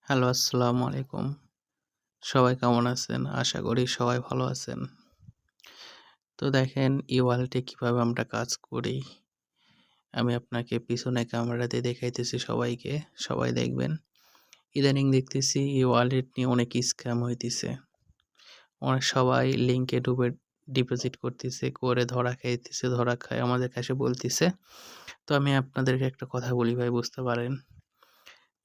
Hello, আসসালামু আলাইকুম। সবাই কেমন আছেন? আশা করি সবাই ভালো আছেন। তো দেখেন ই-ওয়ালেটে কিভাবে আমরা কাজ করি। আমি আপনাকে পিছনে ক্যামেরা দিয়ে দেখাইতেছি সবাইকে, সবাই দেখবেন। ইদানিং দেখতেছি ই-ওয়ালেট নিয়ে অনেক স্ক্যাম হইতেছে। অনেক সবাই লিংকে ডুবে ডিপোজিট করতেছে, করে ধরা খাইতেছে, ধরা খায় আমাদের কাছে বলতিছে। তো আমি আপনাদেরকে একটা কথা বলি ভাই বুঝতে পারেন।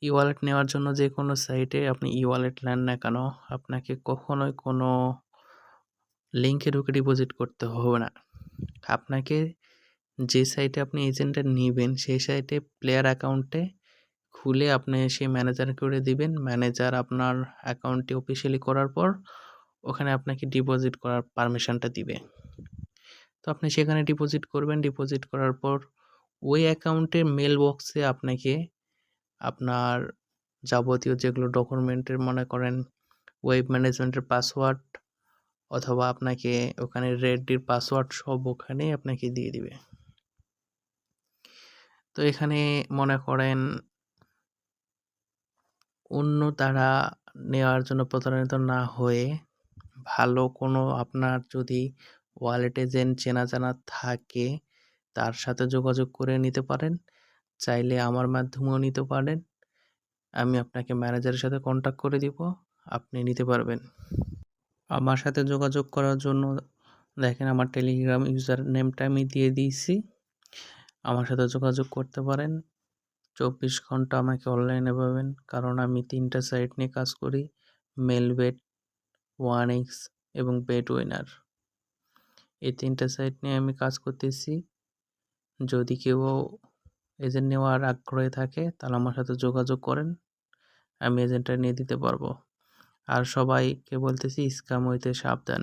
ই-ওয়ালেট নেওয়ার জন্য যেকোনো সাইটে আপনি ই-ওয়ালেট নেন না কেন, আপনাকে কখনোই কোনো লিংকে ঢুকে ডিপোজিট করতে হবে না। আপনাকে যে সাইটে আপনি এজেন্টটা নিবেন, সেই সাইটে প্লেয়ার অ্যাকাউন্টে খুলে আপনি সেই ম্যানেজার করে দিবেন। ম্যানেজার আপনার অ্যাকাউন্টটি অফিসিয়ালি করার পর ওখানে আপনাকে ডিপোজিট করার পারমিশনটা দিবে। তো আপনি সেখানে ডিপোজিট করবেন। ডিপোজিট করার পর ওই অ্যাকাউন্টের মেল বক্সে আপনাকে আপনার যাবতীয় যেগুলো ডকুমেন্টের মনে করেন ওয়েব ম্যানেজমেন্টের পাসওয়ার্ড অথবা আপনাকে ওখানে রেডডির পাসওয়ার্ড সব ওখানেই আপনাকে দিয়ে দিবে। তো এখানে মনে করেন অন্য তারা নেওয়ার জন্য প্রতারিত না হয়ে ভালো কোনো আপনার যদি ওয়ালেট এজেন্ট চেনা জানা থাকে তার সাথে যোগাযোগ করে নিতে পারেন। চাইলে আমার মাধ্যমেও নিতে পারেন। আমি আপনাকে ম্যানেজারের সাথে কন্ট্যাক্ট করে দিব, আপনি নিতে পারবেন। আমার সাথে যোগাযোগ করার জন্য দেখেন আমার টেলিগ্রাম ইউজার নেমটা আমি দিয়ে দিয়েছি। আমার সাথে যোগাযোগ করতে পারেন। 24 ঘন্টা আমাকে অনলাইনে পাবেন, কারণ আমি 3টা সাইট নিয়ে কাজ করি। মেলবেট, 1x এবং বেটউইনার। এই 3টা সাইট নিয়ে আমি কাজ করতেছি। যদি কেউ এজেন্ট নেওয়ার আগ্রহে থাকে তাহলে আমার সাথে যোগাযোগ করেন, আমি এজেন্টটা নিয়ে দিতে পারবো। আর সবাইকে বলতেছি স্ক্যাম হইতে সাবধান।